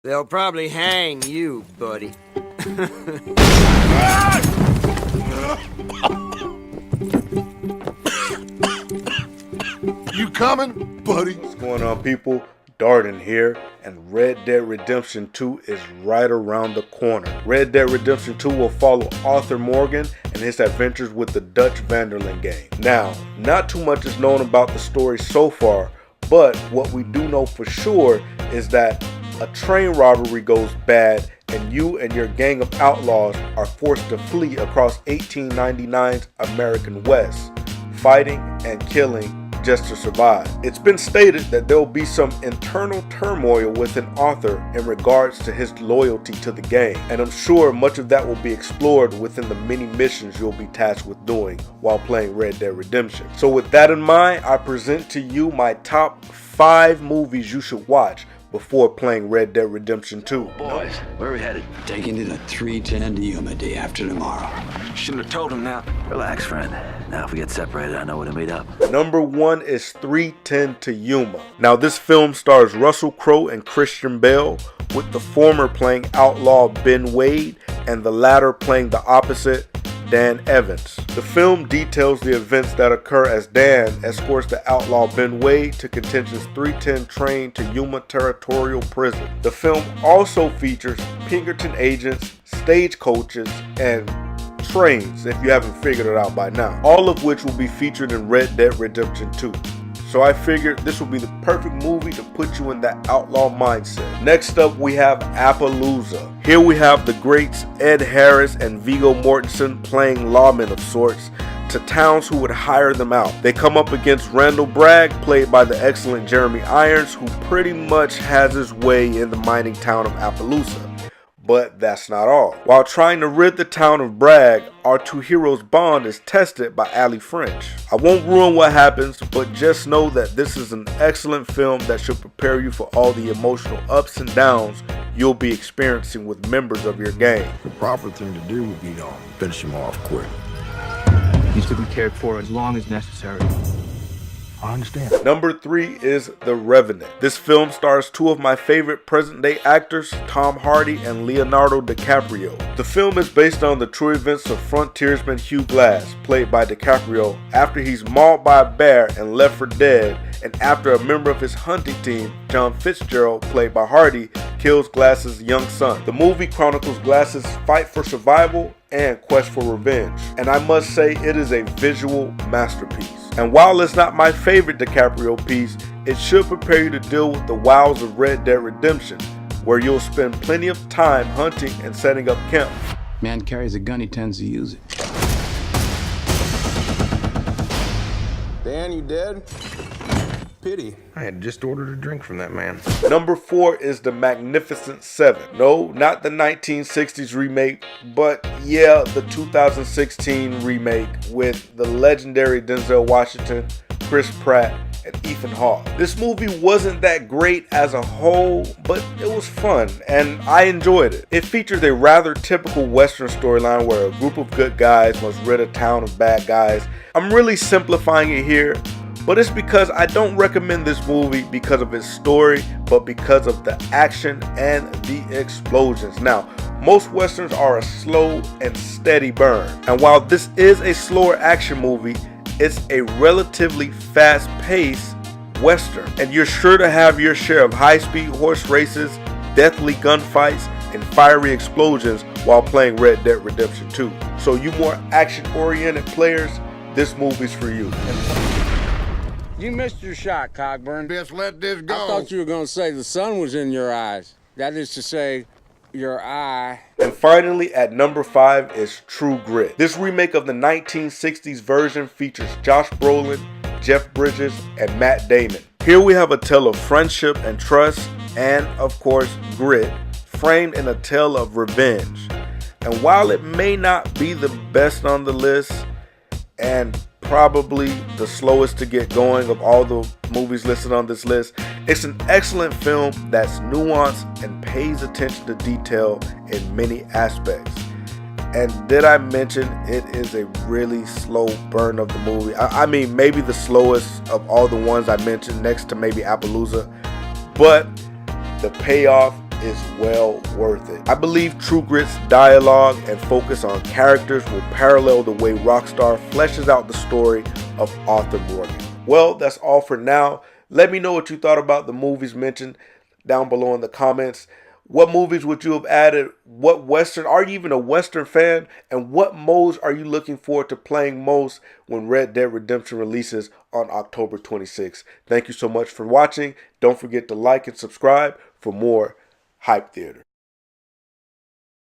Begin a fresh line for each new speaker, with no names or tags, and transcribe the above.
They'll probably hang you, buddy.
You coming, buddy?
What's going on, people? Darden here, and Red Dead Redemption 2 is right around the corner. Red Dead Redemption 2 will follow Arthur Morgan and his adventures with the Dutch van der Linde gang. Now, not too much is known about the story so far, but what we do know for sure is that a train robbery goes bad and you and your gang of outlaws are forced to flee across 1899's American West, fighting and killing just to survive. It's been stated that there will be some internal turmoil within Arthur in regards to his loyalty to the gang, and I'm sure much of that will be explored within the many missions you'll be tasked with doing while playing Red Dead Redemption. So with that in mind, I present to you my top 5 movies you should watch before playing Red Dead Redemption 2.
Boys, where are we headed? Taking to the 310 to Yuma day after tomorrow.
Shouldn't have told him that.
Relax, friend. Now, if we get separated, I know where to meet up.
Number 1 is 310 to Yuma. Now, this film stars Russell Crowe and Christian Bale, with the former playing outlaw Ben Wade and the latter playing the opposite, Dan Evans. The film details the events that occur as Dan escorts the outlaw Ben Wade to contention's 310 train to Yuma Territorial Prison. The film also features Pinkerton agents, stagecoaches, and trains, if you haven't figured it out by now, all of which will be featured in Red Dead Redemption 2. So I figured this would be the perfect movie to put you in that outlaw mindset. Next up, we have Appaloosa. Here we have the greats Ed Harris and Viggo Mortensen playing lawmen of sorts to towns who would hire them out. They come up against Randall Bragg, played by the excellent Jeremy Irons, who pretty much has his way in the mining town of Appaloosa. But that's not all. While trying to rid the town of Bragg, our two heroes' bond is tested by Ali French. I won't ruin what happens, but just know that this is an excellent film that should prepare you for all the emotional ups and downs you'll be experiencing with members of your gang.
The proper thing to do would be to finish him off quick.
He's to be cared for as long as necessary. I understand.
Number 3 is The Revenant. This film stars two of my favorite present-day actors, Tom Hardy and Leonardo DiCaprio. The film is based on the true events of frontiersman Hugh Glass, played by DiCaprio, after he's mauled by a bear and left for dead, and after a member of his hunting team, John Fitzgerald, played by Hardy, kills Glass's young son. The movie chronicles Glass's fight for survival and quest for revenge, and I must say it is a visual masterpiece. And while it's not my favorite DiCaprio piece, it should prepare you to deal with the wows of Red Dead Redemption, where you'll spend plenty of time hunting and setting up camp.
Man carries a gun, he tends to use it.
Dan, you dead? Pity.
I had just ordered a drink from that man.
Number 4 is The Magnificent Seven. No, not the 1960s remake, but yeah, the 2016 remake with the legendary Denzel Washington, Chris Pratt, and Ethan Hawke. This movie wasn't that great as a whole, but it was fun and I enjoyed it. It features a rather typical Western storyline where a group of good guys must rid a town of bad guys. I'm really simplifying it here, but it's because I don't recommend this movie because of its story, but because of the action and the explosions. Now, most Westerns are a slow and steady burn, and while this is a slower action movie, it's a relatively fast-paced Western, and you're sure to have your share of high-speed horse races, deathly gunfights, and fiery explosions while playing Red Dead Redemption 2. So you more action-oriented players, this movie's for you.
You missed your shot, Cogburn.
Just let this go.
I thought you were going to say the sun was in your eyes. That is to say, your eye.
And finally, at number 5 is True Grit. This remake of the 1960s version features Josh Brolin, Jeff Bridges, and Matt Damon. Here we have a tale of friendship and trust, and of course, grit, framed in a tale of revenge. And while it may not be the best on the list, and probably the slowest to get going of all the movies listed on this list, it's an excellent film that's nuanced and pays attention to detail in many aspects. And did I mention it is a really slow burn of the movie? I mean, maybe the slowest of all the ones I mentioned, next to maybe Appaloosa, but the payoff is well worth it. I believe True Grit's dialogue and focus on characters will parallel the way Rockstar fleshes out the story of Arthur Morgan. Well, that's all for now. Let me know what you thought about the movies mentioned down below in the comments. What movies would you have added? What Western? Are you even a Western fan? And what modes are you looking forward to playing most when Red Dead Redemption releases on October 26th? Thank you so much for watching. Don't forget to like and subscribe for more Hype Theater.